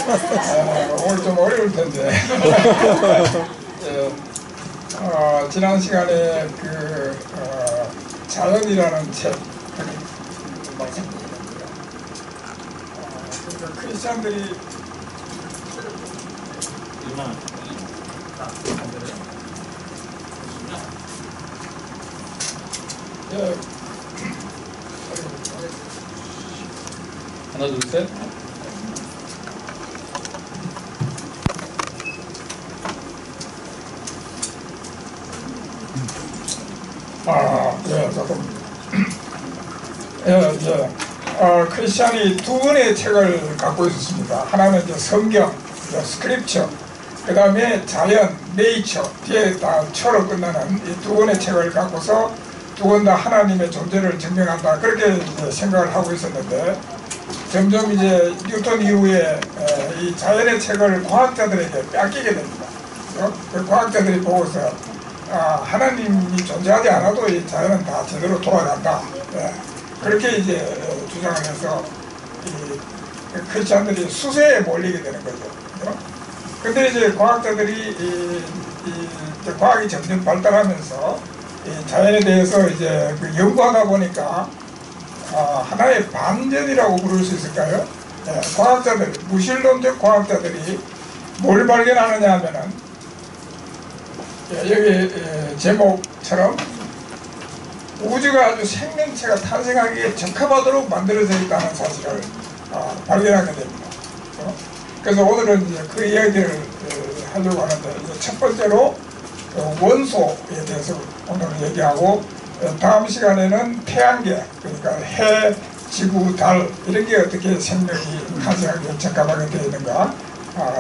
오늘 좀 어려울 텐데. 예, 지난 시간에 자연이라는 책 말씀드렸는데, 그러니까 크리스찬들이 예, 하나 둘 셋. 예, 조금. 크리스찬이 두 권의 책을 갖고 있었습니다. 하나는 이제 성경, 스크립처, 그 다음에 자연, 네이처, 뒤에 다 처로 끝나는 이 두 권의 책을 갖고서 두 권 다 하나님의 존재를 증명한다. 그렇게 이제 생각을 하고 있었는데, 점점 이제 뉴턴 이후에 이 자연의 책을 과학자들에게 뺏기게 됩니다. 그 과학자들이 보고서 하나님이 존재하지 않아도 이 자연은 다 제대로 돌아간다. 그렇게 이제 주장하면서 이 크리스찬들이 수세에 몰리게 되는 거죠. 근데 이제 과학자들이 과학이 점점 발달하면서 이 자연에 대해서 이제 연구하다 보니까 하나의 반전이라고 부를 수 있을까요? 과학자들, 무신론적 과학자들이 뭘 발견하느냐 하면은, 여기 제목처럼 우주가 아주 생명체가 탄생하기에 적합하도록 만들어져 있다는 사실을 발견하게 됩니다. 그래서 오늘은 이제 그 이야기를 하려고 하는데, 첫 번째로 원소에 대해서 오늘 얘기하고, 다음 시간에는 태양계, 그러니까 해, 지구, 달 이런 게 어떻게 생명이 탄생하기에 적합하게 되어 있는가,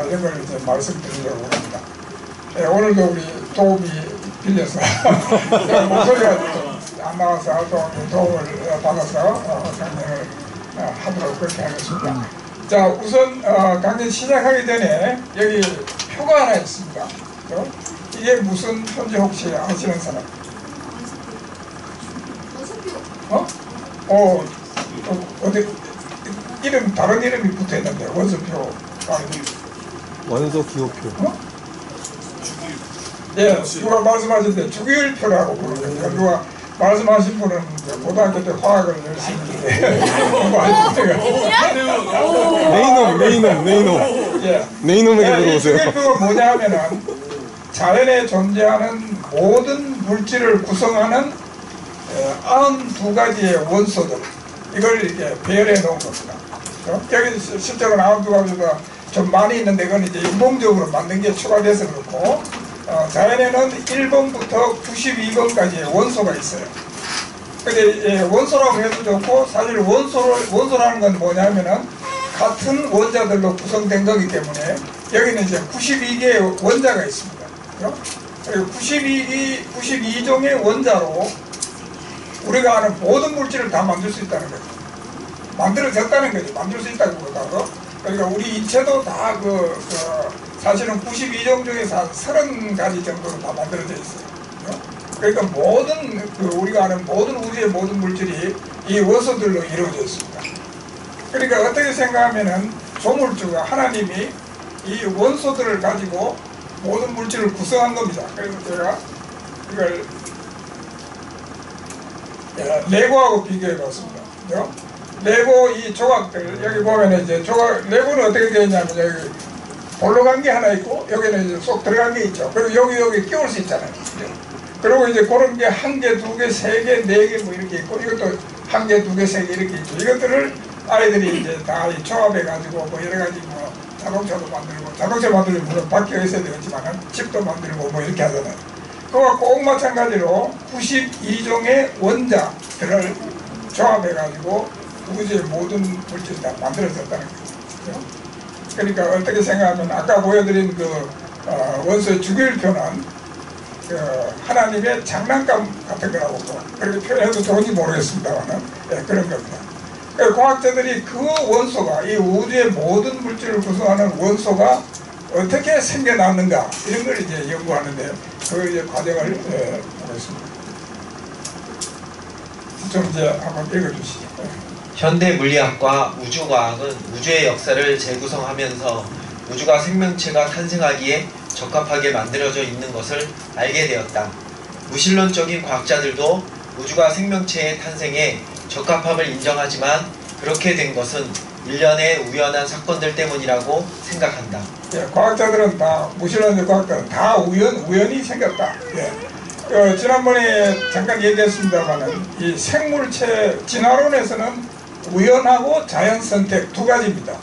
이런 걸 이제 말씀드리려고 합니다. 오늘도 우리 도움이 빌려서 목소리가 좀 안 나와서 도움을 받아서 강연을 하도록 그렇게 하겠습니다. 자, 우선 강연 시작하기 전에 여기 표가 하나 있습니다. 이게 무슨 표인지 혹시 아시는 사람? 어디 이름 다른 이름이 붙어 있는데 원소표. 원소 기호표. 예, 누가 말씀하셨는데 주기율표라고 부르거든요. 누가 말씀하신 분은 고등학교 때 화학을 열심히 네이놈에게 물어보세요. 주기율표가 뭐냐 하면은 자연에 존재하는 모든 물질을 구성하는 92가지의 원소들, 이걸 이렇게 배열해 놓은 겁니다. 여기 실제로 92가지가 좀 많이 있는데, 그건 이제 인공적으로 만든 게 추가돼서 그렇고, 자연에는 1번부터 92번까지의 원소가 있어요. 근데 원소라고 해도 좋고, 사실 원소라는 건 뭐냐면은 같은 원자들로 구성된 거기 때문에 여기는 이제 92개의 원자가 있습니다. 그리고 92종의 원자로 우리가 아는 모든 물질을 다 만들 수 있다는 거죠. 만들어졌다는 거죠. 만들 수 있다고 보다가. 그러니까 우리 인체도 다 사실은 92종 중에서 한 30가지 정도로 다 만들어져 있어요. 그러니까 모든 우리가 아는 모든 우주의 모든 물질이 이 원소들로 이루어져 있습니다. 그러니까 어떻게 생각하면은 조물주가 하나님이 이 원소들을 가지고 모든 물질을 구성한 겁니다. 그래서 제가 이걸 레고하고 비교해 봤습니다. 레고 이 조각들, 여기 보면 이제 레고는 어떻게 되어 있냐면, 여기 볼로 간 게 하나 있고, 여기는 이제 쏙 들어간 게 있죠. 그리고 여기 끼울 수 있잖아요. 그리고 이제 그런 게 1개, 2개, 3개, 4개 뭐 이렇게 있고, 이것도 1개, 2개, 3개 이렇게 있죠. 이것들을 아이들이 이제 다 조합해가지고 뭐 여러 가지 뭐 자동차도 만들고, 자동차 만들면 물론 바퀴가 있어야 되겠지만은 집도 만들고 뭐 이렇게 하잖아요. 그와 꼭 마찬가지로 92종의 원자들을 조합해가지고 우주의 모든 물질이 다 만들어졌다는 거죠. 그러니까 어떻게 생각하면 아까 보여드린 원소의 주기율표는 하나님의 장난감 같은 거라고 그렇게 표현해도 좋은지 모르겠습니다만 그런 겁니다. 과학자들이 그 원소가, 이 우주의 모든 물질을 구성하는 원소가 어떻게 생겨났는가, 이런 걸 이제 연구하는데 그 이제 과정을 보겠습니다. 좀 이제 한번 읽어주시죠. 현대 물리학과 우주과학은 우주의 역사를 재구성하면서 우주가 생명체가 탄생하기에 적합하게 만들어져 있는 것을 알게 되었다. 무신론적인 과학자들도 우주가 생명체의 탄생에 적합함을 인정하지만 그렇게 된 것은 일련의 우연한 사건들 때문이라고 생각한다. 예, 과학자들은 다, 무신론적 과학자들은 다 우연히 생겼다. 예. 지난번에 잠깐 얘기했습니다만은 이 생물체 진화론에서는 우연하고 자연선택 두 가지입니다.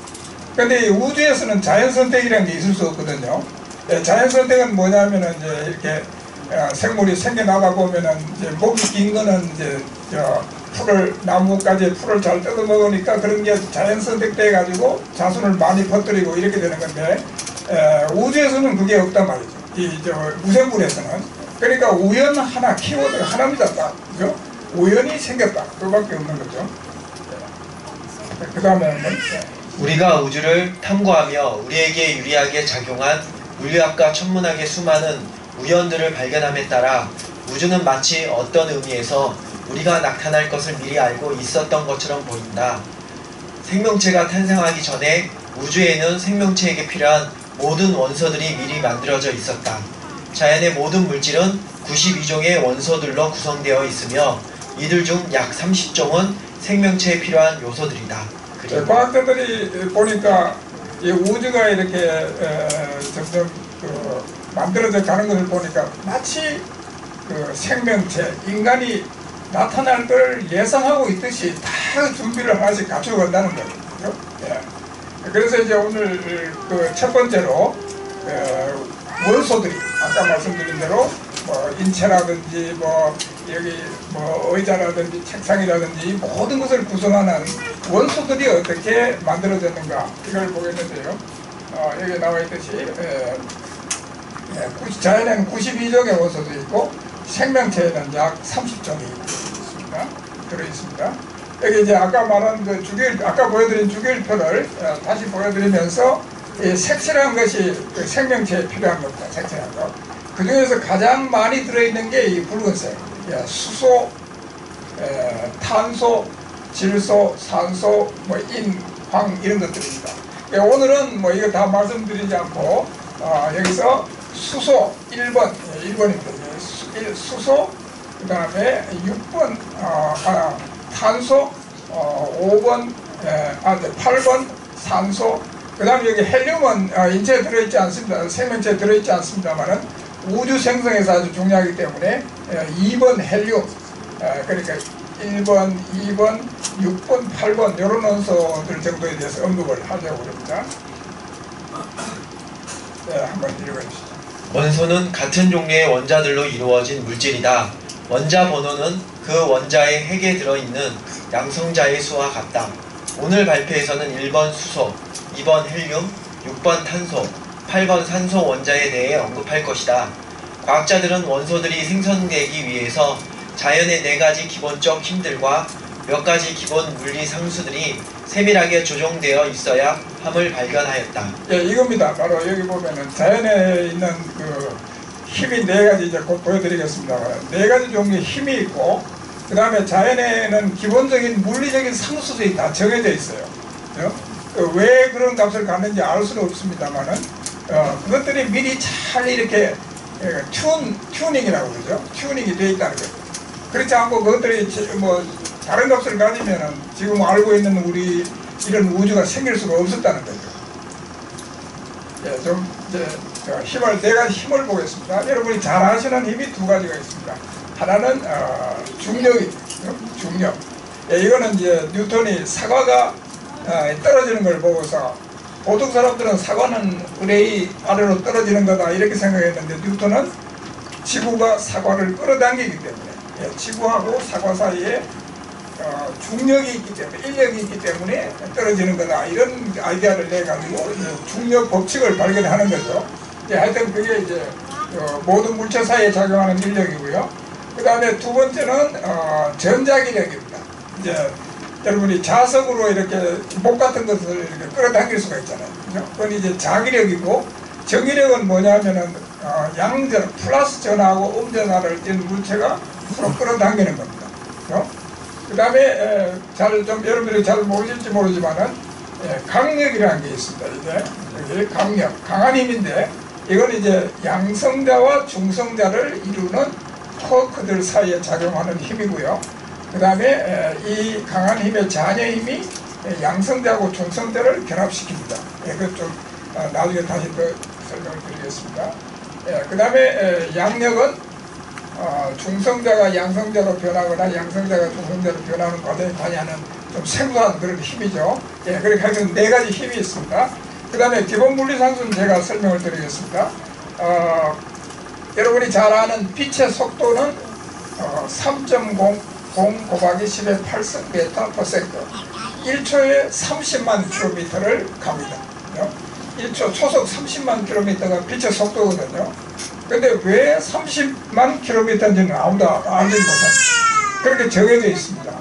근데 이 우주에서는 자연선택이라는 게 있을 수 없거든요. 예, 자연선택은 뭐냐면은 이제 이렇게 생물이 생겨나다 보면은 이제 목이 긴 거는 이제 나무까지 풀을 잘 뜯어 먹으니까 그런 게 자연선택돼 가지고 자손을 많이 퍼뜨리고 이렇게 되는 건데, 우주에서는 그게 없단 말이죠. 무생물에서는. 그러니까 우연 하나, 키워드가 하나입니다. 딱. 그죠? 우연히 생겼다. 그거밖에 없는 거죠. 그 다음에 우리가 우주를 탐구하며 우리에게 유리하게 작용한 물리학과 천문학의 수많은 우연들을 발견함에 따라 우주는 마치 어떤 의미에서 우리가 나타날 것을 미리 알고 있었던 것처럼 보인다. 생명체가 탄생하기 전에 우주에는 생명체에게 필요한 모든 원소들이 미리 만들어져 있었다. 자연의 모든 물질은 92종의 원소들로 구성되어 있으며 이들 중 약 30종은 생명체에 필요한 요소들이다. 과학자들이 보니까 이 우주가 이렇게 점점 만들어져 가는 것을 보니까 마치 생명체, 인간이 나타날 걸 예상하고 있듯이 다 준비를 하나씩 갖추고 간다는 거죠. 예. 그래서 이제 오늘 첫 번째로 원소들이 아까 말씀드린 대로 뭐 인체라든지 뭐 여기 뭐 의자라든지 책상이라든지 모든 것을 구성하는 원소들이 어떻게 만들어졌는가 이걸 보겠는데요. 여기 나와 있듯이 자연에는 92종의 원소도 있고 생명체에는 약 30종이 있습니다. 들어있습니다. 여기 이제 아까 말한 아까 보여드린 주기율표를 다시 보여드리면서 이 색칠한 것이 생명체에 필요한 겁니다. 색칠한 것. 그 중에서 가장 많이 들어있는 게 이 붉은색. 수소, 탄소, 질소, 산소, 뭐 인, 황 이런 것들입니다. 오늘은 뭐 이거 다 말씀드리지 않고 여기서 수소 1번입니다. 수소, 그 다음에 6번 탄소, 5번 8번 산소, 그 다음에 여기 헬륨은 인체에 들어있지 않습니다. 생명체에 들어있지 않습니다만은 우주 생성에서 아주 중요하기 때문에 2번 헬륨, 그러니까 1번, 2번, 6번, 8번 이런 원소들 정도에 대해서 언급을 하려고 합니다. 한번 읽어주시죠. 원소는 같은 종류의 원자들로 이루어진 물질이다. 원자 번호는 그 원자의 핵에 들어있는 양성자의 수와 같다. 오늘 발표에서는 1번 수소, 2번 헬륨, 6번 탄소, 8번 산소 원자에 대해 언급할 것이다. 과학자들은 원소들이 생성되기 위해서 자연의 4가지 기본적 힘들과 몇 가지 기본 물리 상수들이 세밀하게 조정되어 있어야 함을 발견하였다. 예, 이겁니다. 바로 여기 보면은 자연에 있는 그 힘이 4가지 이제 곧 보여드리겠습니다. 4가지 종류의 힘이 있고, 그 다음에 자연에는 기본적인 물리적인 상수들이 다 정해져 있어요. 왜 그런 값을 갖는지 알 수는 없습니다만은 그것들이 미리 잘 이렇게 튜닝이라고 그러죠. 튜닝이 되어 있다는 거죠. 그렇지 않고 그것들이 뭐 다른 값을 가지면은 지금 알고 있는 우리 이런 우주가 생길 수가 없었다는 거죠. 예, 좀 이제 힘을 4가지 힘을 보겠습니다. 여러분이 잘 아시는 힘이 2가지가 있습니다. 하나는 중력. 예, 이거는 이제 뉴턴이 사과가 떨어지는 걸 보고서 보통 사람들은 사과는 의뢰의 아래로 떨어지는 거다 이렇게 생각했는데 뉴턴은 지구가 사과를 끌어당기기 때문에 지구하고 사과 사이에 중력이 있기 때문에 인력이 있기 때문에 떨어지는 거다 이런 아이디어를 내가지고 중력 법칙을 발견하는 거죠. 하여튼 그게 이제 모든 물체 사이에 작용하는 인력이고요. 그 다음에 2번째는 전자기력입니다. 이제 여러분이 자석으로 이렇게 목 같은 것을 이렇게 끌어당길 수가 있잖아요. 그죠? 그건 이제 자기력이고, 정기력은 뭐냐면은 양전, 플러스 전하고 음전하를 띈 물체가 서로 끌어당기는 겁니다. 그 다음에 여러분들이 잘 모르실지 모르지만은 강력이라는 게 있습니다. 이제 여기 강력, 강한 힘인데 이건 이제 양성자와 중성자를 이루는 토크들 사이에 작용하는 힘이고요. 그 다음에 이 강한 힘의 잔여 힘이 양성자하고 중성자를 결합시킵니다. 그것 좀 나중에 다시 또 설명을 드리겠습니다. 그 다음에 양력은 중성자가 양성자로 변하거나 양성자가 중성자로 변하는 과정에 관여하는 좀 생소한 그런 힘이죠. 그렇게 하여튼 4가지 힘이 있습니다. 그 다음에 기본 물리상수는 제가 설명을 드리겠습니다. 여러분이 잘 아는 빛의 속도는 3.0 곱하기 10의 8m/s 1초에 30만 킬로미터를 갑니다. 1초 초속 30만 킬로미터가 빛의 속도거든요. 근데 왜 30만 킬로미터인지는 아무도 알지 못합니다. 그렇게 정해져 있습니다.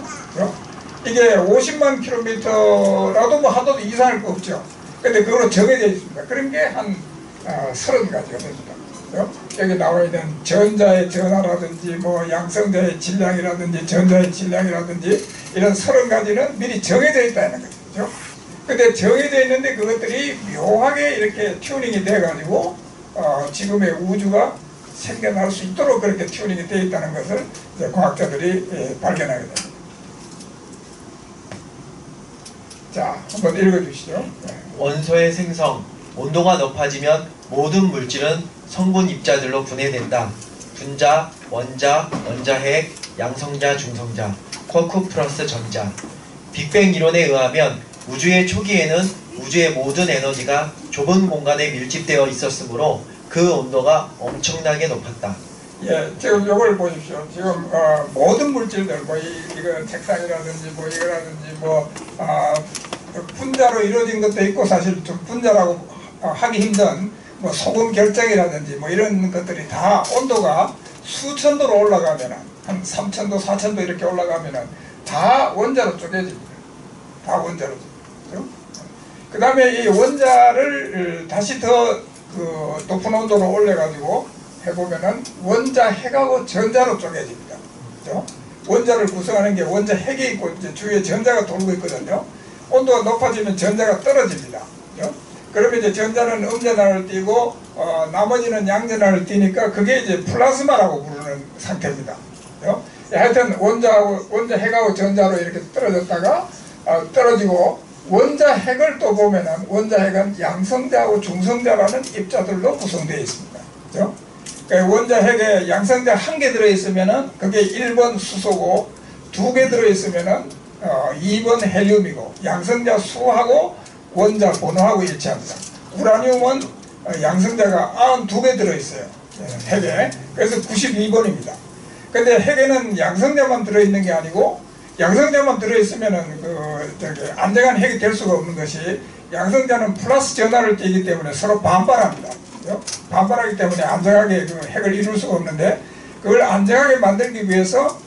이게 50만 킬로미터라도 뭐 하도 이상할 거 없죠. 근데 그걸로 정해져 있습니다. 그런 게 한 30가지가 됩니다. 여기 나와 있는 전자의 전하라든지 뭐 양성자의 질량이라든지 전자의 질량이라든지 이런 30가지는 미리 정해져 있다는 거죠. 근데 정해져 있는데 그것들이 묘하게 이렇게 튜닝이 돼 가지고 지금의 우주가 생겨날 수 있도록 그렇게 튜닝이 되어 있다는 것을 이제 과학자들이 발견하게 됩니다. 자, 한번 읽어주시죠. 원소의 생성, 온도가 높아지면 모든 물질은 성분 입자들로 분해된다. 분자, 원자, 원자핵, 양성자, 중성자, 쿼크 플러스 전자. 빅뱅 이론에 의하면 우주의 초기에는 우주의 모든 에너지가 좁은 공간에 밀집되어 있었으므로 그 온도가 엄청나게 높았다. 지금 이걸 보십시오. 지금 모든 물질들, 뭐 이거 책상이라든지 뭐 이거라든지 뭐 분자로 이루어진 것도 있고 사실 좀 분자라고 하기 힘든 뭐 소금 결정이라든지 뭐 이런 것들이 다 온도가 수천도로 올라가면은 한 3,000도, 4,000도 이렇게 올라가면은 다 원자로 쪼개집니다. 다 원자로. 그 다음에 이 원자를 다시 더 그 높은 온도로 올려가지고 해보면은 원자 핵하고 전자로 쪼개집니다. 그렇죠? 원자를 구성하는 게 원자 핵이 있고 이제 주위에 전자가 돌고 있거든요. 온도가 높아지면 전자가 떨어집니다. 그렇죠? 그러면 이제 전자는 음전하를 띄고 나머지는 양전하를 띄니까 그게 이제 플라즈마라고 부르는 상태입니다. 그렇죠? 하여튼 원자 핵하고 전자로 이렇게 떨어졌다가 떨어지고 원자 핵을 또 보면은 원자 핵은 양성자하고 중성자라는 입자들로 구성되어 있습니다. 그렇죠? 그러니까 원자 핵에 양성자 1개 들어있으면은 그게 1번 수소고 2개 들어있으면은 2번 헬륨이고 양성자 수하고 원자 번호하고 일치합니다. 우라늄은 양성자가 92개 들어있어요. 핵에. 그래서 92번입니다. 근데 핵에는 양성자만 들어있는 게 아니고 양성자만 들어있으면은 안정한 핵이 될 수가 없는 것이 양성자는 플러스 전하를 띠기 때문에 서로 반발합니다. 그렇죠? 반발하기 때문에 안정하게 그 핵을 이룰 수가 없는데 그걸 안정하게 만들기 위해서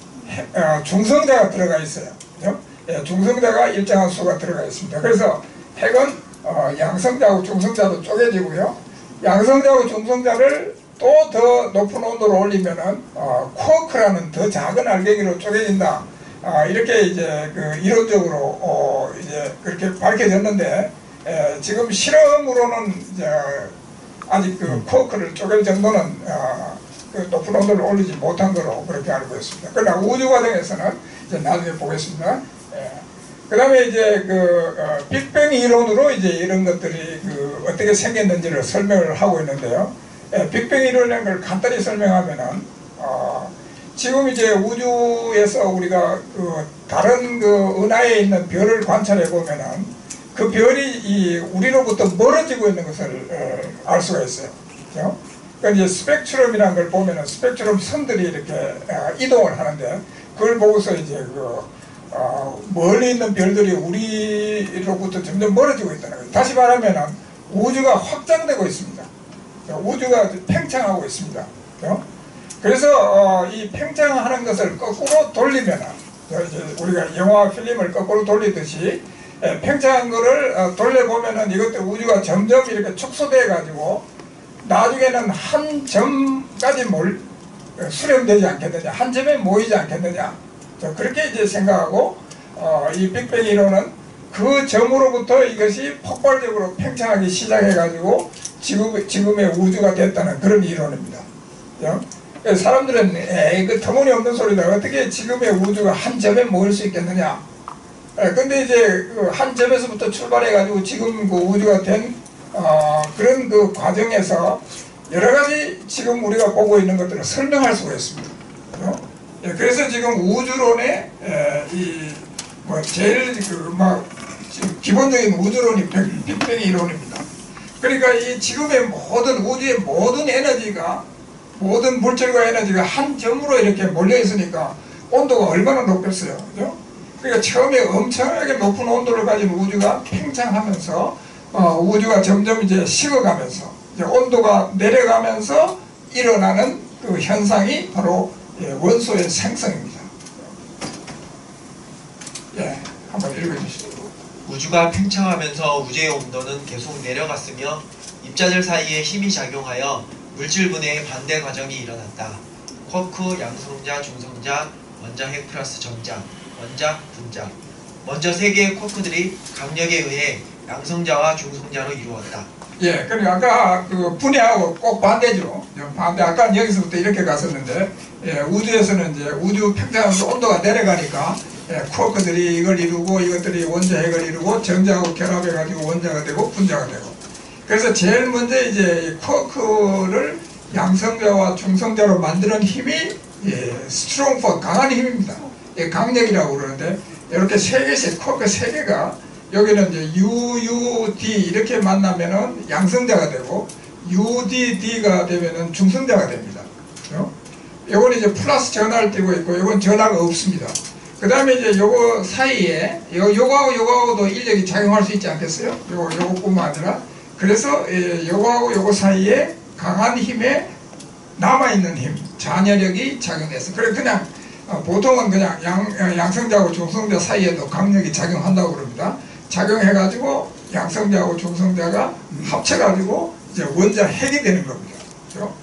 중성자가 들어가 있어요. 그렇죠? 중성자가 일정한 수가 들어가 있습니다. 그래서 핵은 양성자하고 중성자로 쪼개지고요. 양성자하고 중성자를 또 더 높은 온도로 올리면은 쿼크라는 더 작은 알갱이로 쪼개진다. 이렇게 이제 그 이론적으로 이제 그렇게 밝혀졌는데 지금 실험으로는 이제 아직 그 쿼크를 쪼갤 정도는 그 높은 온도를 올리지 못한 거로 그렇게 알고 있습니다. 그러나 우주 과정에서는 이제 나중에 보겠습니다. 그 다음에 이제 빅뱅 이론으로 이제 이런 것들이 어떻게 생겼는지를 설명을 하고 있는데요. 빅뱅 이론이라는 걸 간단히 설명하면은 지금 이제 우주에서 우리가 다른 은하에 있는 별을 관찰해 보면은 그 별이 우리로부터 멀어지고 있는 것을 알 수가 있어요. 그렇죠? 그러니까 이제 스펙트럼이라는 걸 보면은 스펙트럼 선들이 이렇게 이동을 하는데 그걸 보고서 이제 멀리 있는 별들이 우리로부터 점점 멀어지고 있다는 거예요. 다시 말하면은 우주가 확장되고 있습니다. 우주가 팽창하고 있습니다. 그렇죠? 그래서 이 팽창하는 것을 거꾸로 돌리면 우리가 영화 필름을 거꾸로 돌리듯이 팽창한 거를 돌려보면은 이것도 우주가 점점 이렇게 축소돼 가지고 나중에는 한 점까지 수렴되지 않겠느냐, 한 점에 모이지 않겠느냐, 그렇게 이제 생각하고 이 빅뱅 이론은 그 점으로부터 이것이 폭발적으로 팽창하기 시작해가지고 지금의 우주가 됐다는 그런 이론입니다. 사람들은 그 터무니없는 소리다. 어떻게 지금의 우주가 한 점에 모일 수 있겠느냐. 근데 이제 그 한 점에서부터 출발해가지고 지금 그 우주가 된 그런 그 과정에서 여러 가지 지금 우리가 보고 있는 것들을 설명할 수가 있습니다. 그래서 지금 우주론의 제일 지금 기본적인 우주론이 빅뱅 이론입니다. 그러니까 이 지금의 모든 우주의 모든 에너지가 모든 물질과 에너지가 한 점으로 이렇게 몰려 있으니까 온도가 얼마나 높겠어요, 그죠? 그러니까 처음에 엄청나게 높은 온도를 가진 우주가 팽창하면서 우주가 점점 이제 식어가면서 이제 온도가 내려가면서 일어나는 그 현상이 바로 원소의 생성입니다. 한번 읽어주시죠. 우주가 팽창하면서 우주의 온도는 계속 내려갔으며 입자들 사이에 힘이 작용하여 물질 분해의 반대 과정이 일어났다. 쿼크, 양성자, 중성자, 원자핵 플러스 전자, 원자, 분자. 먼저 세 개의 쿼크들이 강력에 의해 양성자와 중성자로 이루었다. 그러니까 아까 그 분해하고 꼭 반대죠. 반대. 아까 여기서부터 이렇게 갔었는데, 우주에서는 이제 우주 팽창하면서 온도가 내려가니까 쿼크들이 이걸 이루고 이것들이 원자핵을 이루고 전자하고 결합해가지고 원자가 되고 분자가 되고. 그래서 제일 먼저 이제 쿼크를 양성자와 중성자로 만드는 힘이 스트롱 포스, 강한 힘입니다. 강력이라고 그러는데 이렇게 세 개씩 쿼크 세 개가 여기는 이제 UUD 이렇게 만나면은 양성자가 되고 UDD가 되면은 중성자가 됩니다. 요건 이제 플러스 전하를 띄고 있고 요건 전하가 없습니다. 그 다음에 이제 요거 사이에 요거하고 요거하고도 인력이 작용할 수 있지 않겠어요? 요거뿐만 아니라 그래서 요거하고 요거 사이에 강한 힘에 남아있는 힘, 잔여력이 작용해서 그냥 보통은 그냥 양성자하고 중성자 사이에도 강력이 작용한다고 그럽니다. 작용해가지고 양성자하고 중성자가 합쳐가지고 이제 원자 핵이 되는 겁니다. 그렇죠?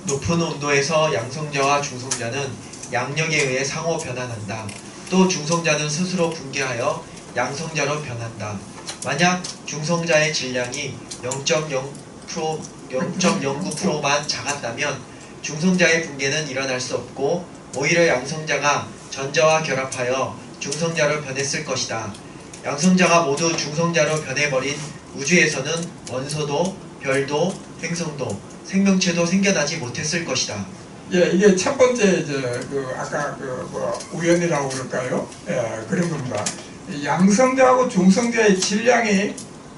높은 온도에서 양성자와 중성자는 양력에 의해 상호 변환한다. 또 중성자는 스스로 붕괴하여 양성자로 변한다. 만약 중성자의 질량이 0.09%만 작았다면 중성자의 붕괴는 일어날 수 없고 오히려 양성자가 전자와 결합하여 중성자로 변했을 것이다. 양성자가 모두 중성자로 변해버린 우주에서는 원소도, 별도, 행성도, 생명체도 생겨나지 못했을 것이다. 이게 첫 번째 이제 아까 우연이라고 그럴까요? 그런 겁니다. 양성자하고 중성자의 질량이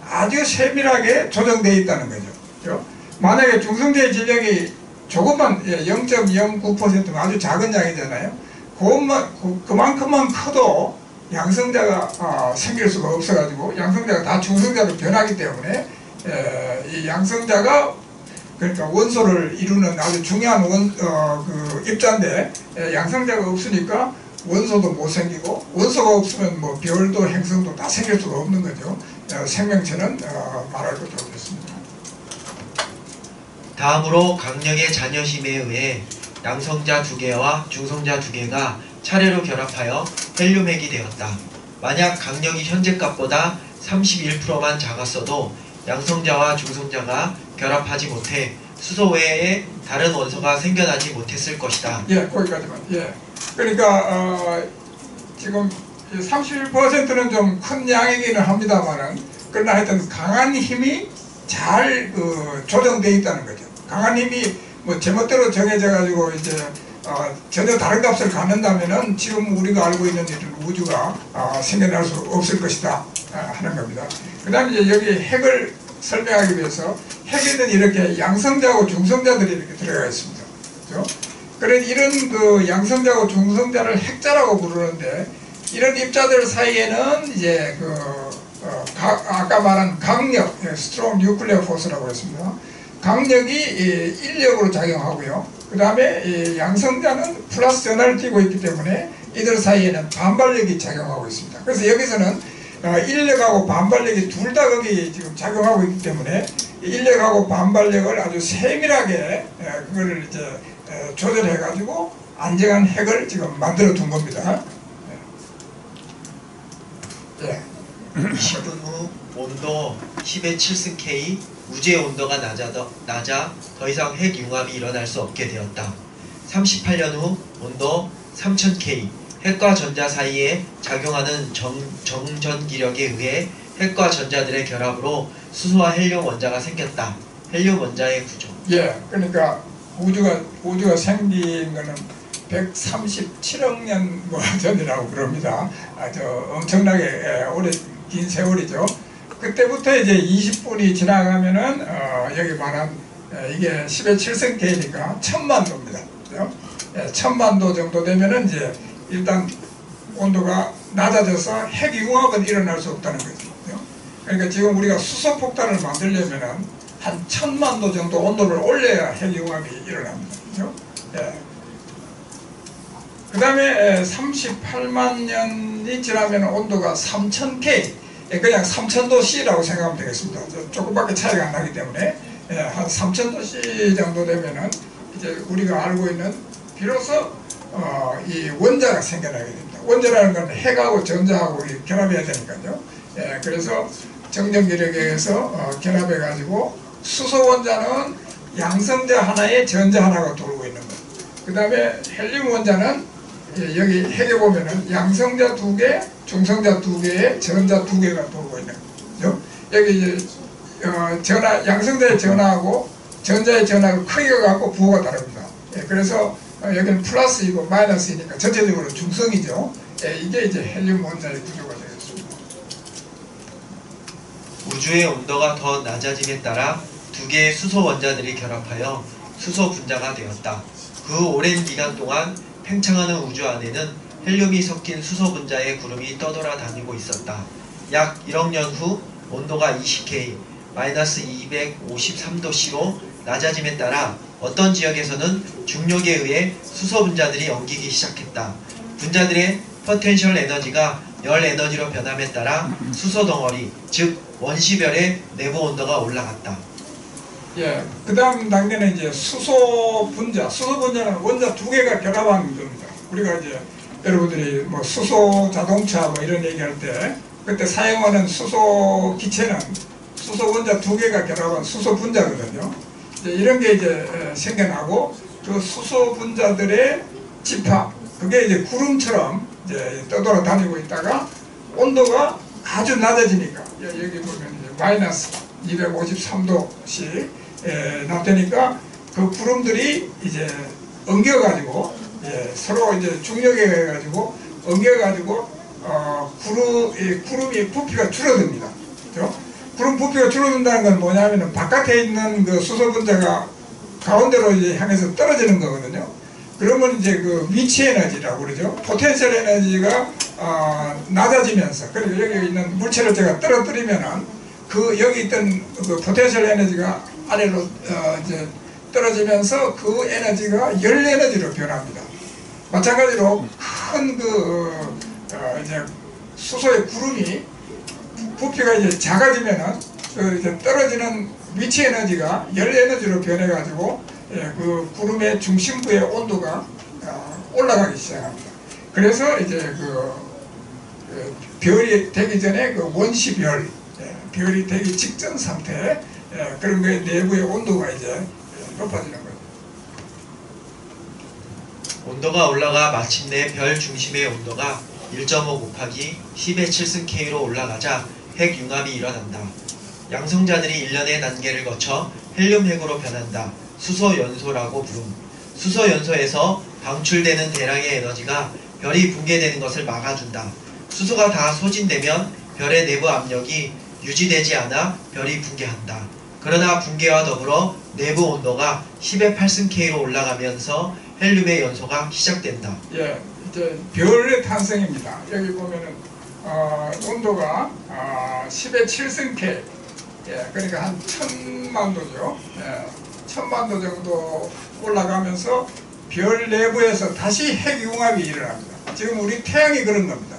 아주 세밀하게 조정되어 있다는 거죠. 만약에 중성자의 질량이 조금만 0.09% 아주 작은 양이잖아요. 그만큼만 커도 양성자가 생길 수가 없어가지고 양성자가 다 중성자로 변하기 때문에 이 양성자가 그러니까 원소를 이루는 아주 중요한 입자인데 양성자가 없으니까 원소도 못 생기고 원소가 없으면 뭐 별도 행성도 다 생길 수가 없는 거죠. 생명체는 말할 것도 없겠습니다. 다음으로 강력의 잔여힘에 의해 양성자 2개와 중성자 2개가 차례로 결합하여 헬륨핵이 되었다. 만약 강력이 현재 값보다 31%만 작았어도 양성자와 중성자가 결합하지 못해 수소 외에 다른 원소가 생겨나지 못했을 것이다. 거기까지만. 그러니까 지금 31%는 좀 큰 양이기는 합니다만은 그러나 하여튼 강한 힘이 잘 조정되어 있다는 거죠. 강한 힘이 뭐 제멋대로 정해져 가지고 이제 전혀 다른 값을 갖는다면은 지금 우리가 알고 있는 이런 우주가 생겨날 수 없을 것이다 하는 겁니다. 그 다음에 이제 여기 핵을 설명하기 위해서 핵에는 이렇게 양성자하고 중성자들이 이렇게 들어가 있습니다. 그렇죠? 그런 이런 양성자하고 중성자를 핵자라고 부르는데 이런 입자들 사이에는 이제 아까 말한 강력, 스트롱 뉴클리어 포스라고 했습니다. 강력이 인력으로 작용하고요. 그 다음에 양성자는 플러스 전하를 띠고 있기 때문에 이들 사이에는 반발력이 작용하고 있습니다. 그래서 여기서는 인력하고 반발력이 둘 다 거기 지금 작용하고 있기 때문에 인력하고 반발력을 아주 세밀하게 그거를 이제 조절해 가지고 안정한 핵을 지금 만들어 둔 겁니다. 예. 20분 후 온도 10의 7승 K, 우주의 온도가 낮아 더 이상 핵 융합이 일어날 수 없게 되었다. 38년 후 온도 3000 K, 핵과 전자 사이에 작용하는 정전기력에 의해 핵과 전자들의 결합으로 수소와 헬륨 원자가 생겼다. 헬륨 원자의 구조. 예, 그러니까 우주가 생긴 거는 137억 년 뭐 전이라고 그럽니다. 아주 엄청나게 오래 긴 세월이죠. 그때부터 이제 20분이 지나가면은 여기 말한 이게 10의 7승계니까 1000만도입니다. 그죠? 예, 1000만도 정도 되면은 이제 일단 온도가 낮아져서 핵융합은 일어날 수 없다는 거죠. 그죠? 그러니까 지금 우리가 수소 폭탄을 만들려면은 한 1000만도 정도 온도를 올려야 핵융합이 일어납니다. 그죠? 예. 그 다음에 38만 년이 지나면 온도가 3000K, 그냥 3000도C라고 생각하면 되겠습니다. 조금밖에 차이가 안 나기 때문에 한 3000도C 정도 되면은 이제 우리가 알고 있는 비로소 이 원자가 생겨나게 됩니다. 원자라는 건 핵하고 전자하고 결합해야 되니까요. 그래서 정전기력에 의해서 결합해가지고 수소 원자는 양성자 하나에 전자 하나가 돌고 있는 거예요. 그 다음에 헬륨 원자는 여기 핵에 보면은 양성자 2개, 중성자 2개에 전자 2개가 돌고 있는 거죠. 여기 이제 양성자의 전하하고 전자의 전하가 크기가 같고 부호가 다릅니다. 그래서 여기는 플러스이고 마이너스이니까 전체적으로 중성이죠. 이게 이제 헬륨 원자의 구조가 되겠습니다. 우주의 온도가 더 낮아짐에 따라 두 개의 수소 원자들이 결합하여 수소 분자가 되었다. 그 오랜 기간 동안 팽창하는 우주 안에는 헬륨이 섞인 수소 분자의 구름이 떠돌아다니고 있었다. 약 1억 년 후 온도가 20K, 마이너스 253도C로 낮아짐에 따라 어떤 지역에서는 중력에 의해 수소 분자들이 엉키기 시작했다. 분자들의 포텐셜 에너지가 열 에너지로 변함에 따라 수소 덩어리, 즉 원시별의 내부 온도가 올라갔다. 예, 그 다음 단계는 이제 수소 분자. 수소 분자는 원자 2개가 결합한 겁니다. 우리가 이제 여러분들이 뭐 수소 자동차 뭐 이런 얘기할 때 그때 사용하는 수소 기체는 수소 원자 2개가 결합한 수소 분자거든요. 이제 이런 게 이제 생겨나고 그 수소 분자들의 집합, 그게 이제 구름처럼 이제 떠돌아다니고 있다가 온도가 아주 낮아지니까 여기 보면 이제 마이너스 253도씩 나타니까 그 구름들이 이제 엉겨가지고 서로 이제 중력에 의해 가지고 엉겨가지고 구름이 부피가 줄어듭니다. 그렇죠? 구름 부피가 줄어든다는 건 뭐냐면은 바깥에 있는 그 수소 분자가 가운데로 이제 향해서 떨어지는 거거든요. 그러면 이제 그 위치 에너지라고 그러죠. 포텐셜 에너지가 낮아지면서, 그리고 여기 있는 물체를 제가 떨어뜨리면은 그 여기 있던 그 포텐셜 에너지가 아래로 이제 떨어지면서 그 에너지가 열 에너지로 변합니다. 마찬가지로 큰 이제 수소의 구름이 부피가 이제 작아지면은 그 이제 떨어지는 위치 에너지가 열 에너지로 변해가지고 그 구름의 중심부의 온도가 올라가기 시작합니다. 그래서 이제 그 별이 되기 전에 그 원시별, 별이 되기 직전 상태, 그런 거의 내부의 온도가 이제 높아지는 거죠. 온도가 올라가 마침내 별 중심의 온도가 1.5 곱하기 10의 7승 K로 올라가자 핵융합이 일어난다. 양성자들이 일련의 단계를 거쳐 헬륨 핵으로 변한다. 수소연소라고 부름. 수소연소에서 방출되는 대량의 에너지가 별이 붕괴되는 것을 막아준다. 수소가 다 소진되면 별의 내부 압력이 유지되지 않아 별이 붕괴한다. 그러나 붕괴와 더불어 내부 온도가 10의 8승 K로 올라가면서 헬륨의 연소가 시작된다. 예, 이제 별의 탄생입니다. 여기 보면은 온도가 10의 7승 K, 그러니까 한 1000만도죠. 1000만도 정도 올라가면서 별 내부에서 다시 핵융합이 일어납니다. 지금 우리 태양이 그런 겁니다.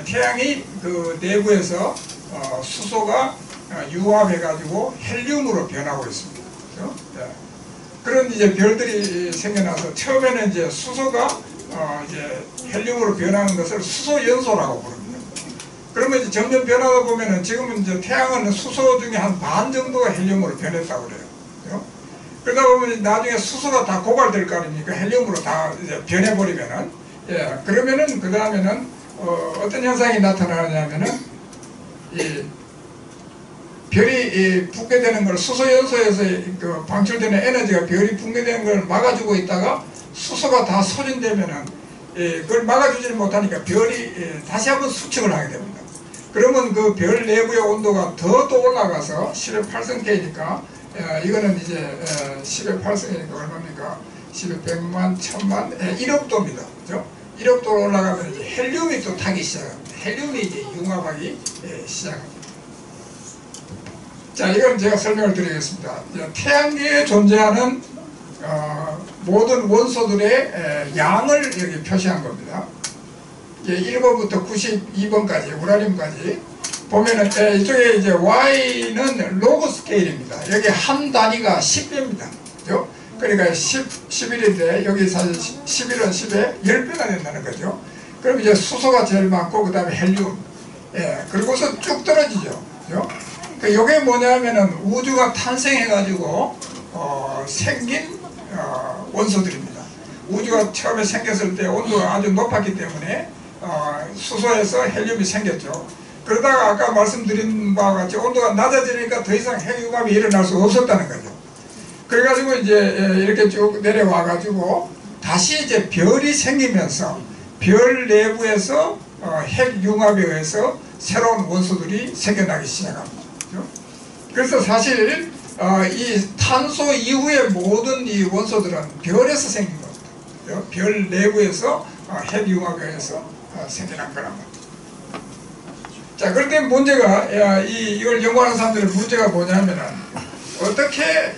태양이 그 내부에서 수소가 융합해가지고 헬륨으로 변하고 있습니다. 그렇죠? 그런 이제 별들이 생겨나서 처음에는 이제 수소가 이제 헬륨으로 변하는 것을 수소연소라고 부릅니다. 그러면 이제 점점 변하다 보면은 지금은 이제 태양은 수소 중에 한 반 정도가 헬륨으로 변했다고 그래요. 그죠? 그러다 보면 나중에 수소가 다 고갈될 거 아닙니까? 헬륨으로 다 이제 변해버리면은. 예, 그러면은 그 다음에는 어떤 현상이 나타나냐면은 이 별이 붕괴 되는 걸 수소연소에서 그 방출되는 에너지가 별이 붕괴되는 걸 막아주고 있다가 수소가 다 소진되면은 그걸 막아주지 못하니까 별이 다시 한번 수축을 하게 됩니다. 그러면 그 별 내부의 온도가 더 올라가서 10의 8승계니까 이거는 이제 10의 8승이니까 얼마입니까? 10의 100만, 1000만, 1억 도입니다. 그죠? 1억 도로 올라가면 이제 헬륨이 또 타기 시작합니다. 헬륨이 이제 융합하기 시작합니다. 자, 이건 제가 설명을 드리겠습니다. 태양계에 존재하는 모든 원소들의 양을 여기 표시한 겁니다. 1번부터 92번까지, 우라늄까지 보면은 이쪽에 이제 Y는 로그 스케일입니다. 여기 한 단위가 10배입니다. 그죠? 그러니까 11인데 여기 사실 11은 10에 10배나 된다는 거죠. 그럼 이제 수소가 제일 많고 그 다음에 헬륨, 그리고서 쭉 떨어지죠. 그죠? 이게 뭐냐면은 우주가 탄생해가지고 생긴 원소들입니다. 우주가 처음에 생겼을 때 온도가 아주 높았기 때문에 수소에서 헬륨이 생겼죠. 그러다가 아까 말씀드린 바와 같이 온도가 낮아지니까 더 이상 핵융합이 일어날 수 없었다는 거죠. 그래가지고 이제 이렇게 쭉 내려와가지고 다시 이제 별이 생기면서 별 내부에서 핵융합에 의해서 새로운 원소들이 생겨나기 시작합니다. 그래서 사실 이 탄소 이후의 모든 이 원소들은 별에서 생긴 겁니다. 별 내부에서 핵융합에 의해서 생겨난 거란 말이죠. 자, 그런데 문제가 이걸 연구하는 사람들의 문제가 뭐냐면은 어떻게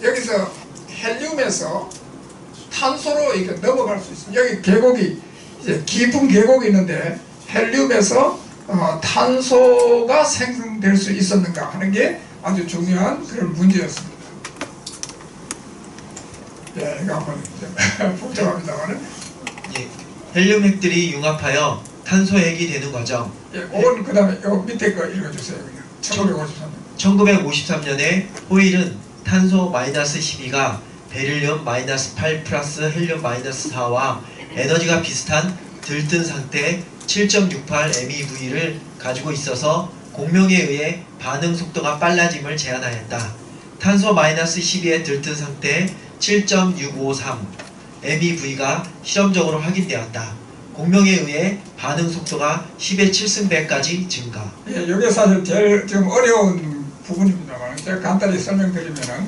여기서 헬륨에서 탄소로 이렇게 넘어갈 수 있습니까? 여기 계곡이 이제 깊은 계곡이 있는데 헬륨에서 탄소가 생성될 수 있었는가 하는 게 아주 중요한 그런 문제였습니다. 예, 이거 한번 복잡합니다만은. 예, 헬륨 핵들이 융합하여 탄소 핵이 되는 과정. 예, 오늘 그 다음에 요 밑에 거 읽어주세요. 그냥 1953년. 1953년에 호일은 탄소 마이너스 12가 베릴륨 마이너스 8 플러스 헬륨 마이너스 4와 에너지가 비슷한 들뜬 상태 7.68 MeV를 가지고 있어서 공명에 의해 반응 속도가 빨라짐을 제한하였다. 탄소 마이너스 12의 들뜬 상태 7.653 MeV가 실험적으로 확인되었다. 공명에 의해 반응 속도가 10의 7승배까지 증가. 예, 이게 사실 제일 좀 어려운 부분입니다만 제가 간단히 설명드리면은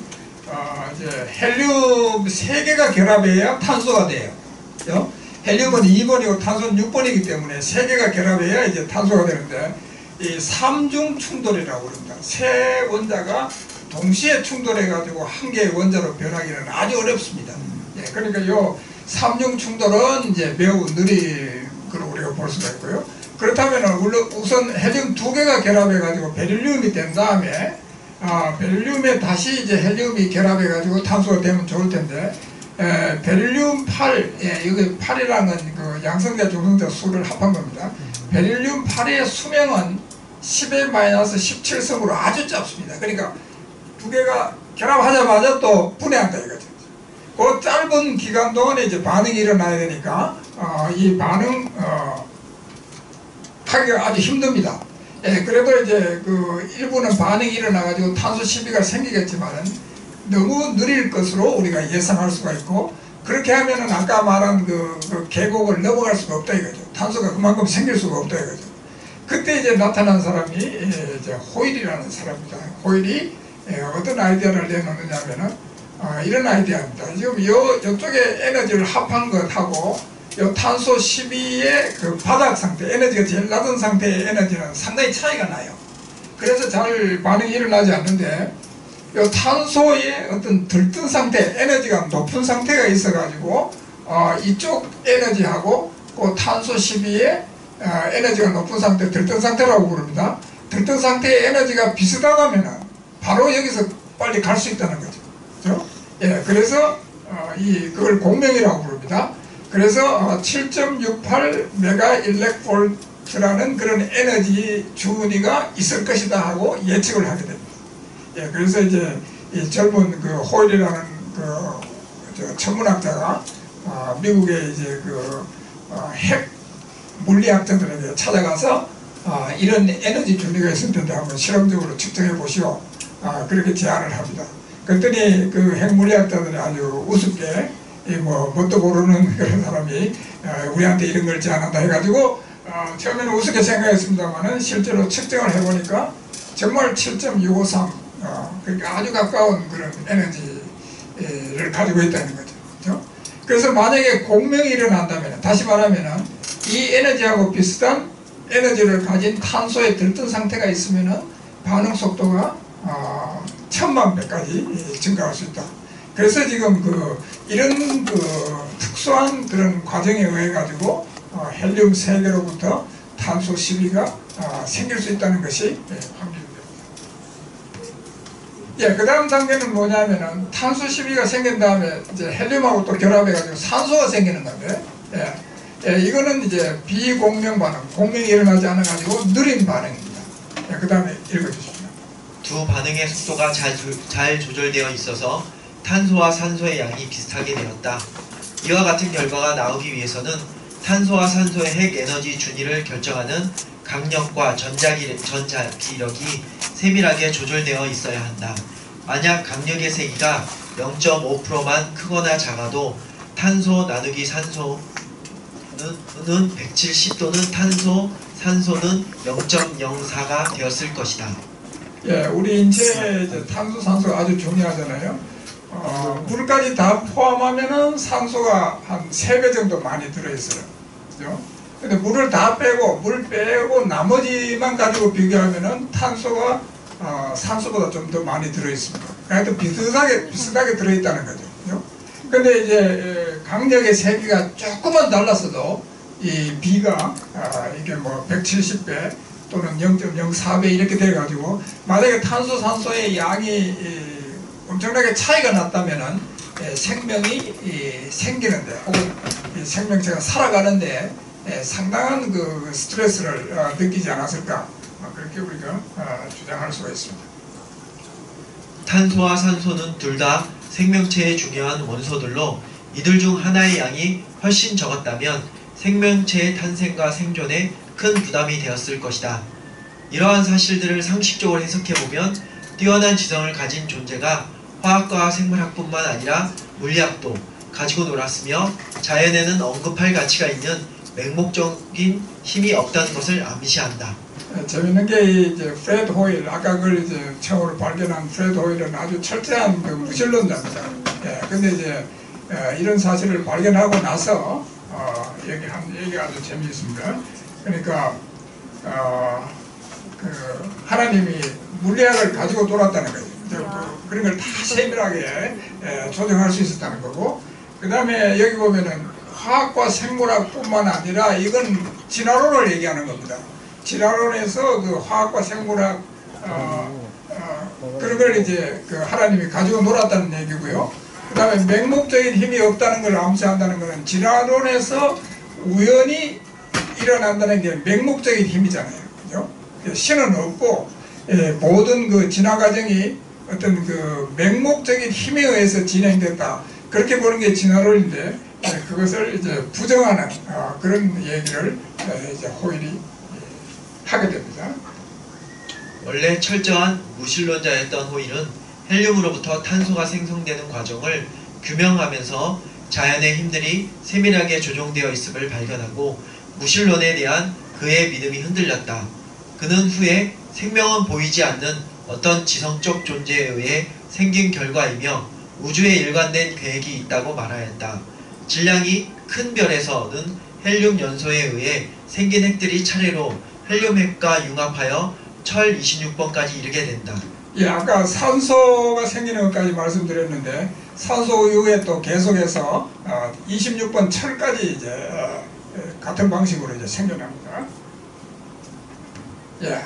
이제 헬륨 3개가 결합해야 탄소가 돼요. 그죠? 헬륨은 2번이고 탄소는 6번이기 때문에 3개가 결합해야 이제 탄소가 되는데 이 삼중 충돌이라고 그럽니다. 세 원자가 동시에 충돌해 가지고 한 개의 원자로 변하기는 아주 어렵습니다. 예, 그러니까 요 삼중 충돌은 이제 매우 느린 걸로 우리가 볼 수가 있고요. 그렇다면 우선 헬륨 2개가 결합해 가지고 베릴륨이 된 다음에 베릴륨에 다시 이제 헬륨이 결합해 가지고 탄소가 되면 좋을 텐데 베릴륨 8, 여기 8이라는 건 그 양성자 중성자 수를 합한 겁니다. 베릴륨 8의 수명은 10의 마이너스 17성으로 아주 짧습니다. 그러니까 2개가 결합하자마자 또 분해한다 이거죠. 그 짧은 기간 동안에 이제 반응이 일어나야 되니까 이 반응 하기가 아주 힘듭니다. 예, 그래도 이제 그 일부는 반응이 일어나가지고 탄소 12가 생기겠지만 너무 느릴 것으로 우리가 예상할 수가 있고 그렇게 하면은 아까 말한 그 계곡을 넘어갈 수가 없다 이거죠. 탄소가 그만큼 생길 수가 없다 이거죠. 그때 이제 나타난 사람이 이제 호일이라는 사람입니다. 호일이 어떤 아이디어를 내놓느냐 하면은 이런 아이디어입니다. 지금 이쪽에 에너지를 합한 것하고 요 탄소 12의 그 바닥 상태, 에너지가 제일 낮은 상태의 에너지는 상당히 차이가 나요. 그래서 잘 반응이 일어나지 않는데 요 탄소의 어떤 들뜬 상태, 에너지가 높은 상태가 있어가지고 이쪽 에너지하고 그 탄소 12의 에너지가 높은 상태, 들뜬 상태라고 부릅니다. 들뜬 상태의 에너지가 비슷하다면은 바로 여기서 빨리 갈 수 있다는 거죠. 그렇죠? 예, 그래서 그걸 공명이라고 부릅니다. 그래서 7.68 메가 일렉 볼트 라는 그런 에너지 주머니가 있을 것이다 하고 예측을 하게 됩니다. 예, 그래서 이제 이 젊은 그 호일이라는 저 천문학자가 미국의 이제 핵 물리학자들에게 찾아가서 이런 에너지 주머니가 있을 텐데 한번 실험적으로 측정해 보시오. 그렇게 제안을 합니다. 그랬더니 그 핵 물리학자들이 아주 우습게 뭣도 모르는 그런 사람이 우리한테 이런 걸 제안한다 해가지고 처음에는 우습게 생각했습니다만은 실제로 측정을 해보니까 정말 7.653 그러니까 아주 가까운 그런 에너지를 가지고 있다는 거죠. 그렇죠? 그래서 만약에 공명이 일어난다면, 다시 말하면 이 에너지하고 비슷한 에너지를 가진 탄소의 들뜬 상태가 있으면 반응 속도가 1000만 배까지 증가할 수 있다. 그래서 지금 이런 특수한 그런 과정에 의해 가지고 헬륨 3개로부터 탄소 12가 생길 수 있다는 것이 확인됩니다. 예, 그 다음 단계는 뭐냐면은 탄소 12가 생긴 다음에 이제 헬륨하고 또 결합해가지고 산소가 생기는 건데, 이거는 이제 비공명 반응, 공명이 일어나지 않아가지고 느린 반응입니다. 그 다음에 읽어주십시오. 두 반응의 속도가 잘 조절되어 있어서 탄소와 산소의 양이 비슷하게 되었다. 이와 같은 결과가 나오기 위해서는 탄소와 산소의 핵 에너지 준위를 결정하는 강력과 전자기력이 세밀하게 조절되어 있어야 한다. 만약 강력의 세기가 0.5%만 크거나 작아도 탄소 나누기 산소는 170 또는 산소는 0.04가 되었을 것이다. 예, 우리 인체에 이제 탄소, 산소가 아주 중요하잖아요. 물까지 다 포함하면은 산소가 한 3배 정도 많이 들어있어요. 그죠? 근데 물을 다 빼고, 물 빼고 나머지만 가지고 비교하면은 탄소가 산소보다 좀 더 많이 들어있습니다. 하여튼 비슷하게 들어있다는 거죠. 그죠? 근데 이제 강력의 세기가 조금만 달랐어도 이 B가 이게 뭐 170배 또는 0.04배 이렇게 돼가지고 만약에 탄소, 산소의 양이 엄청나게 차이가 났다면은 생명이 생기는데 혹은 생명체가 살아가는데 상당한 그 스트레스를 느끼지 않았을까, 그렇게 우리가 주장할 수가 있습니다. 탄소와 산소는 둘 다 생명체의 중요한 원소들로 이들 중 하나의 양이 훨씬 적었다면 생명체의 탄생과 생존에 큰 부담이 되었을 것이다. 이러한 사실들을 상식적으로 해석해보면 뛰어난 지성을 가진 존재가 화학과 생물학뿐만 아니라 물리학도 가지고 놀았으며 자연에는 언급할 가치가 있는 맹목적인 힘이 없다는 것을 암시한다. 재밌는 게 이제 프레드 호일, 아까 그걸 이제 처음으로 발견한 프레드 호일은 아주 철저한 그 무신론자입니다. 근데 이제 이런 사실을 발견하고 나서 얘기가 아주 재미있습니다. 그러니까 하나님이 물리학을 가지고 놀았다는 거죠. 그런 걸 다 세밀하게 조정할 수 있었다는 거고, 그 다음에 여기 보면은 화학과 생물학뿐만 아니라 이건 진화론을 얘기하는 겁니다. 진화론에서 그 화학과 생물학 그런 걸 이제 하나님이 가지고 놀았다는 얘기고요. 그 다음에 맹목적인 힘이 없다는 걸 암시한다는 것은 진화론에서 우연히 일어난다는 게 맹목적인 힘이잖아요. 그죠? 신은 없고 모든 그 진화 과정이 어떤 그 맹목적인 힘에 의해서 진행됐다. 그렇게 보는 게 진화론인데 그것을 이제 부정하는 그런 얘기를 이제 호일이 하게 됩니다. 원래 철저한 무신론자였던 호일은 헬륨으로부터 탄소가 생성되는 과정을 규명하면서 자연의 힘들이 세밀하게 조종되어 있음을 발견하고 무신론에 대한 그의 믿음이 흔들렸다. 그는 후에 생명은 보이지 않는 어떤 지성적 존재에 의해 생긴 결과이며 우주에 일관된 계획이 있다고 말하였다. 질량이 큰 별에서는 헬륨 연소에 의해 생긴 핵들이 차례로 헬륨 핵과 융합하여 철 26번까지 이르게 된다. 예, 아까 산소가 생기는 것까지 말씀드렸는데 산소 이후에 또 계속해서 26번 철까지 이제 같은 방식으로 이제 생겨납니다. 예,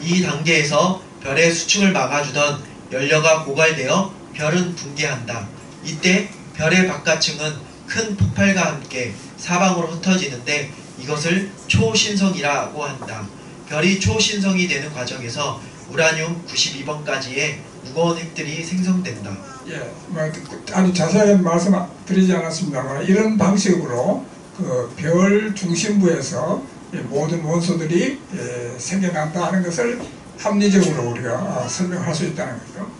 이 단계에서 별의 수축을 막아주던 연료가 고갈되어 별은 붕괴한다. 이때 별의 바깥층은 큰 폭발과 함께 사방으로 흩어지는데 이것을 초신성이라고 한다. 별이 초신성이 되는 과정에서 우라늄 92번까지의 무거운 핵들이 생성된다. 예, 뭐 아주 자세하게 말씀 드리지 않았습니다만 이런 방식으로 그 별 중심부에서 모든 원소들이 생겨난다 하는 것을 합리적으로 우리가 설명할 수 있다는 거죠.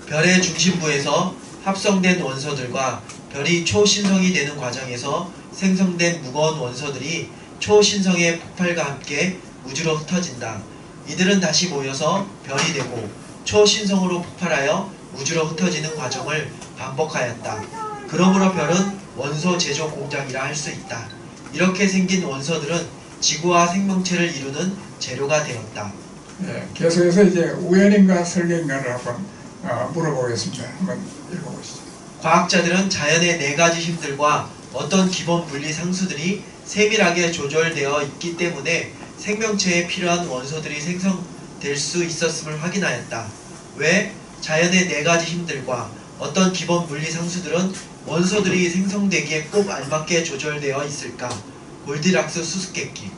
별의 중심부에서 합성된 원소들과 별이 초신성이 되는 과정에서 생성된 무거운 원소들이 초신성의 폭발과 함께 우주로 흩어진다. 이들은 다시 모여서 별이 되고 초신성으로 폭발하여 우주로 흩어지는 과정을 반복하였다. 그러므로 별은 원소 제조 공장이라 할 수 있다. 이렇게 생긴 원소들은 지구와 생명체를 이루는 재료가 되었다. 네, 계속해서 이제 우연인가 설계인가를 한번 물어보겠습니다. 한번 읽어보시죠. 과학자들은 자연의 4가지 힘들과 어떤 기본 물리 상수들이 세밀하게 조절되어 있기 때문에 생명체에 필요한 원소들이 생성될 수 있었음을 확인하였다. 왜 자연의 4가지 힘들과 어떤 기본 물리 상수들은 원소들이 생성되기에 꼭 알맞게 조절되어 있을까? 골디락스 수수께끼.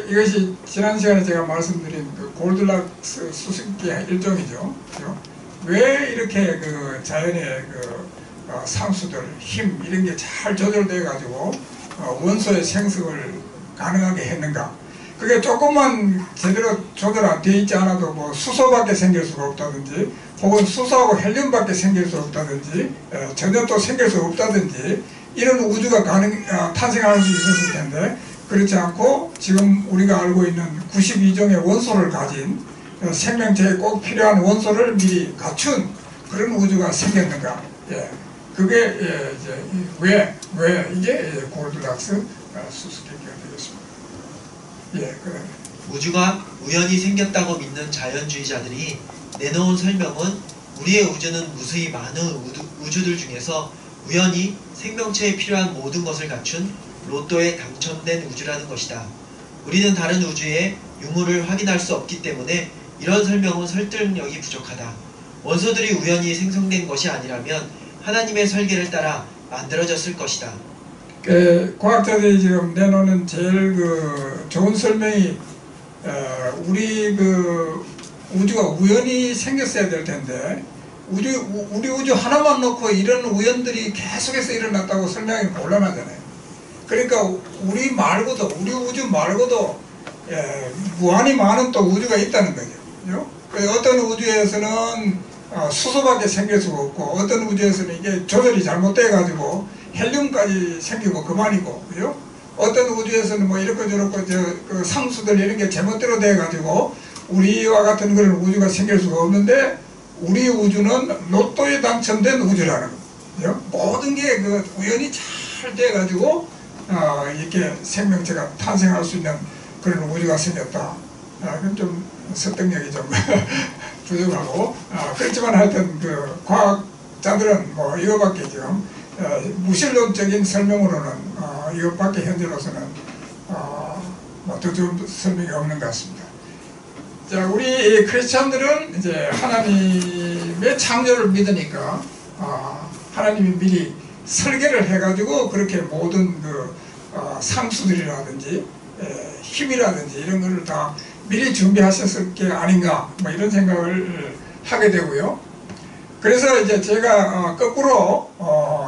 이것이 지난 시간에 제가 말씀드린 그 골디락스 수수께끼의 일종이죠. 그렇죠? 왜 이렇게 그 자연의 그 상수들, 힘 이런 게 잘 조절되어 가지고 원소의 생성을 가능하게 했는가? 그게 조금만 제대로 조절 안 되어 있지 않아도 뭐 수소밖에 생길 수가 없다든지 혹은 수소하고 헬륨밖에 생길 수 없다든지 전혀 또 생길 수 없다든지 이런 우주가 탄생할 수 있었을 텐데 그렇지 않고 지금 우리가 알고 있는 92종의 원소를 가진 생명체에 꼭 필요한 원소를 미리 갖춘 그런 우주가 생겼는가? 예. 그게 이제 왜 이게 골디락스 수수께끼가 되겠습니다. 예, 그래. 우주가 우연히 생겼다고 믿는 자연주의자들이 내놓은 설명은 우리의 우주는 무수히 많은 우주들 중에서 우연히 생명체에 필요한 모든 것을 갖춘 로또에 당첨된 우주라는 것이다. 우리는 다른 우주의 유무를 확인할 수 없기 때문에 이런 설명은 설득력이 부족하다. 원소들이 우연히 생성된 것이 아니라면 하나님의 설계를 따라 만들어졌을 것이다. 과학자들이 지금 내놓는 제일 그 좋은 설명이 우리 그 우주가 우연히 생겼어야 될 텐데 우리 우주 하나만 놓고 이런 우연들이 계속해서 일어났다고 설명이 곤란하잖아요. 그러니까 우리 우주 말고도 무한히 많은 또 우주가 있다는 거죠. 어떤 우주에서는 수소밖에 생길 수가 없고 어떤 우주에서는 이게 조절이 잘못돼 가지고 헬륨까지 생기고 그만이고, 그죠? 어떤 우주에서는 뭐 이렇고 저렇고 그 상수들 이런 게 제멋대로 돼 가지고 우리와 같은 그런 우주가 생길 수가 없는데 우리 우주는 로또에 당첨된 우주라는 거죠. 모든 게 그 우연히 잘 돼 가지고 이렇게 생명체가 탄생할 수 있는 그런 우주가 생겼다. 그건 좀 설득력이 좀 부족하고 그렇지만 하여튼 그 과학자들은 뭐 이거밖에 지금 무신론적인 설명으로는 이것밖에 현재로서는 더 좋은 설명이 없는 것 같습니다. 자, 우리 크리스찬들은 이제 하나님의 창조를 믿으니까 하나님이 미리 설계를 해가지고 그렇게 모든 그 상수들이라든지 힘이라든지 이런 거를 다 미리 준비하셨을 게 아닌가 뭐 이런 생각을 하게 되고요. 그래서 이제 제가 거꾸로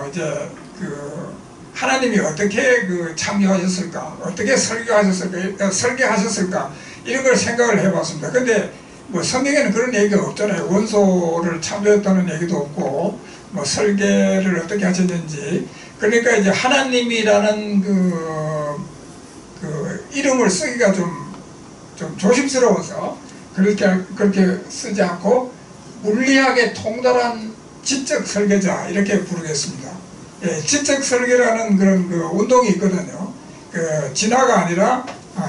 이제 그 하나님이 어떻게 그 창조하셨을까, 어떻게 설계하셨을까 이런 걸 생각을 해봤습니다. 근데 뭐 성경에는 그런 얘기가 없잖아요. 원소를 창조했다는 얘기도 없고 뭐 설계를 어떻게 하셨는지. 그러니까 이제 하나님이라는 그 이름을 쓰기가 좀 조심스러워서 그렇게 쓰지 않고 물리학에 통달한 지적 설계자 이렇게 부르겠습니다. 예, 지적 설계라는 그런 그 운동이 있거든요. 그 진화가 아니라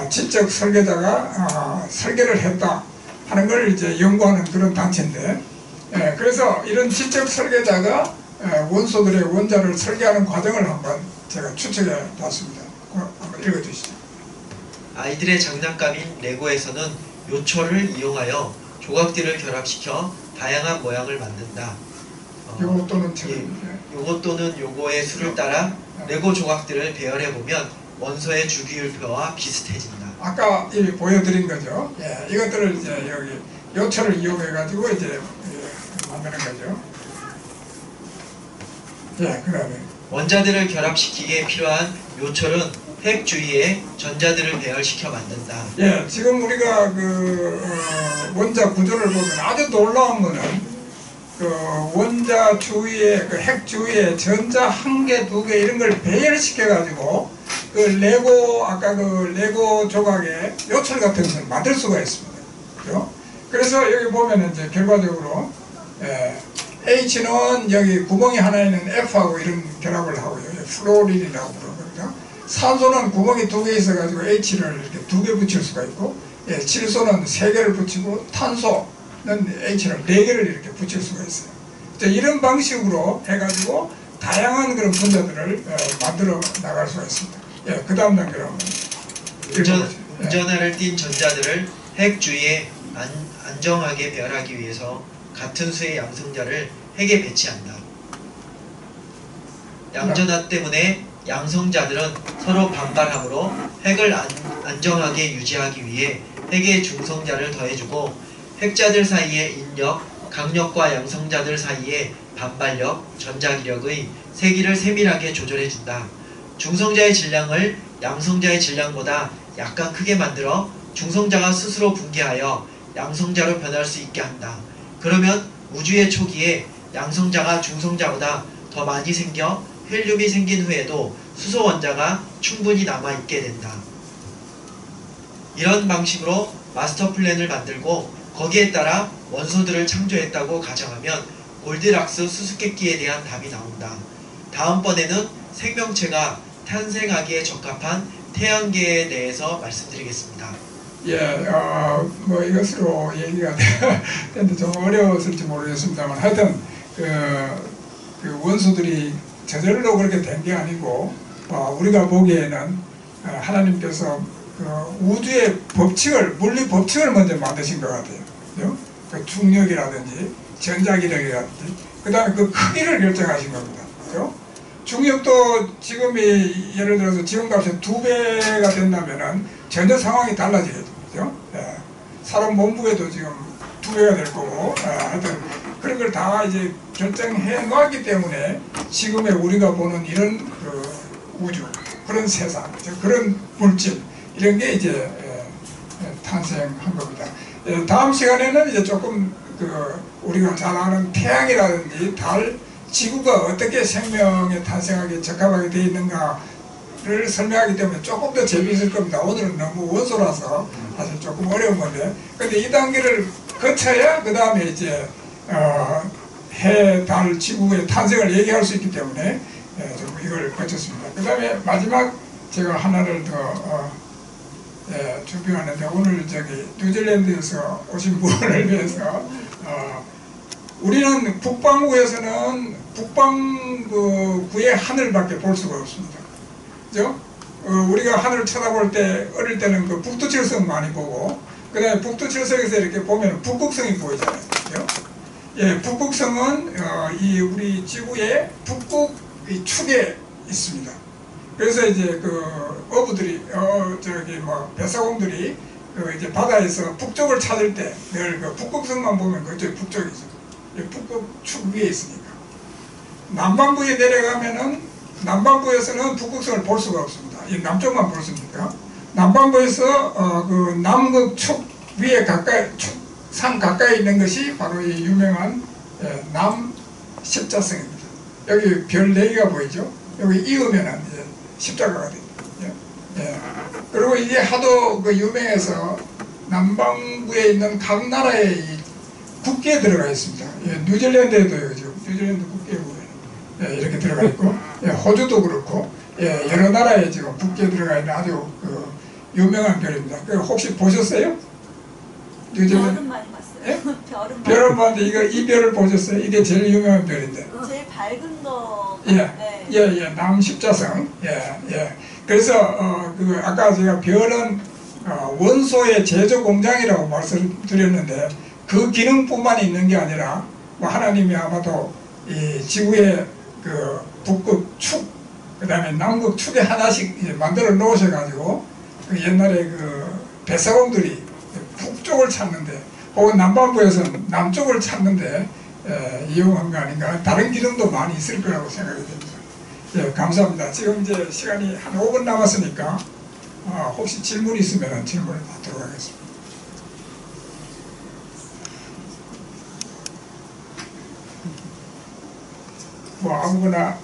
지적 설계자가 설계를 했다 하는 걸 이제 연구하는 그런 단체인데, 그래서 이런 지적 설계자가 원소들의 원자를 설계하는 과정을 한번 제가 추측해 봤습니다. 한번 읽어주시죠. 아이들의 장난감인 레고에서는 요철을 이용하여 조각들을 결합시켜 다양한 모양을 만든다. 요거 또는 요거 또는 요거의 수를 따라 레고 조각들을 배열해보면 원소의 주기율표와 비슷해진다. 아까 이 보여드린 거죠. 예, 이것들을 이제 여기 요철을 이용해 가지고 이제 만드는 거죠. 예, 그다음에 원자들을 결합시키기에 필요한 요철은 핵 주위에 전자들을 배열시켜 만든다. 예, 지금 우리가 원자 구조를 보면 아주 놀라운 거는 그 원자 주위에 그 핵 주위에 전자 한 개, 두 개 이런 걸 배열시켜 가지고 그 레고 아까 그 레고 조각에 요철 같은 것을 만들 수가 있습니다. 그죠? 그래서 여기 보면은 이제 결과적으로 H는 여기 구멍이 하나 있는 F하고 이런 결합을 하고요. 플로린이라고 그러거든요. 산소는 구멍이 두 개 있어가지고 H를 이렇게 두 개 붙일 수가 있고, 질소는 세 개를 붙이고, 탄소는 H를 네 개를 이렇게 붙일 수가 있어요. 이런 방식으로 해가지고 다양한 그런 분자들을 만들어 나갈 수가 있습니다. 그 다음 단계로 운전하를 띤 전자들을 핵 주위에 안정하게 배열하기 위해서 같은 수의 양성자를 핵에 배치한다. 양전하 때문에 양성자들은 서로 반발하므로 핵을 안정하게 유지하기 위해 핵에 중성자를 더해주고 핵자들 사이의 인력, 강력과 양성자들 사이의 반발력, 전자기력의 세기를 세밀하게 조절해준다. 중성자의 질량을 양성자의 질량보다 약간 크게 만들어 중성자가 스스로 붕괴하여 양성자로 변할 수 있게 한다. 그러면 우주의 초기에 양성자가 중성자보다 더 많이 생겨 헬륨이 생긴 후에도 수소 원자가 충분히 남아있게 된다. 이런 방식으로 마스터 플랜을 만들고 거기에 따라 원소들을 창조했다고 가정하면 골디락스 수수께끼에 대한 답이 나온다. 다음번에는 생명체가 탄생하기에 적합한 태양계에 대해서 말씀드리겠습니다. 뭐 이것으로 얘기가 되는데 좀 어려웠을지 모르겠습니다만 하여튼 그 원소들이 저절로 그렇게 된 게 아니고 우리가 보기에는 하나님께서 그 우주의 법칙을 물리 법칙을 먼저 만드신 것 같아요. 그죠? 그 중력이라든지 전자기력이라든지 그 다음에 그 크기를 결정하신 겁니다. 그죠? 중력도 지금이 예를 들어서 지금값의 2배가 된다면은 전혀 상황이 달라지겠죠. 그죠? 사람 몸무게도 지금 2배가 될 거고 하여튼 그런 걸 다 이제 결정해 놓았기 때문에 지금의 우리가 보는 이런 그 우주, 그런 세상, 그런 물질 이런 게 이제 탄생한 겁니다. 다음 시간에는 이제 조금 우리가 잘 아는 태양이라든지 달, 지구가 어떻게 생명에 탄생하게 적합하게 되어 있는가를 설명하기 때문에 조금 더 재미있을 겁니다. 오늘은 너무 원소라서 사실 조금 어려운 건데, 근데 이 단계를 거쳐야 그 다음에 이제 해, 달, 지구의 탄생을 얘기할 수 있기 때문에 좀 이걸 거쳤습니다. 그 다음에 마지막 제가 하나를 더 준비하는데, 오늘 뉴질랜드에서 오신 분을 위해서 우리는 북반구에서는 북반구의 하늘밖에 볼 수가 없습니다. 그죠? 우리가 하늘을 쳐다볼 때 어릴 때는 그 북두칠성 많이 보고, 그 다음에 북두칠성에서 이렇게 보면 북극성이 보이잖아요. 그죠? 북극성은 이 우리 지구의 북극 축에 있습니다. 그래서 이제 그 어부들이 뱃사공들이 이제 바다에서 북쪽을 찾을 때 늘 그 북극성만 보면 그쪽이 북쪽이죠. 북극 축 위에 있으니까. 남반구에 내려가면은 남반구에서는 북극성을 볼 수가 없습니다. 이 남쪽만 볼 수 있으니까. 남반구에서 그 남극 축 위에 가까이 산 가까이 있는 것이 바로 이 유명한 남십자성입니다. 여기 별 4개가 보이죠? 여기 이으면은 이제 십자가가 됩니다. 그리고 이게 하도 그 유명해서 남반구에 있는 각 나라의 이 국기에 들어가 있습니다. 뉴질랜드에도 지금 뉴질랜드 국기에 보면 이렇게 들어가 있고, 호주도 그렇고, 여러 나라에 지금 국기에 들어가 있는 아주 그 유명한 별입니다. 혹시 보셨어요? 별은 많이 봤어요. 별은 봤는데 이 별을 보셨어요? 이게 제일 유명한 별인데. 제일 밝은 거. 남십자성. 그래서 아까 제가 별은 원소의 제조 공장이라고 말씀드렸는데, 그 기능뿐만 있는 게 아니라 하나님이 아마도 이 지구의 그 북극 축 그 다음에 남북 축에 하나씩 이제 만들어 놓으셔가지고 그 옛날에 그 배사공들이 북쪽을 찾는데 혹은 남반부에서는 남쪽을 찾는데 이용한 거 아닌가. 다른 기능도 많이 있을 거라고 생각이 됩니다. 예, 감사합니다. 지금 이제 시간이 한 5분 남았으니까 혹시 질문 있으면 질문을 받도록 하겠습니다. 뭐 아무거나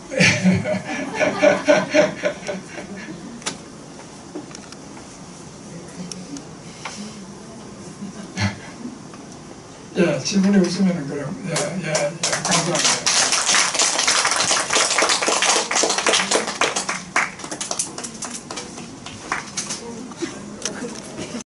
예, 질문이 없으면 그럼 감사합니다.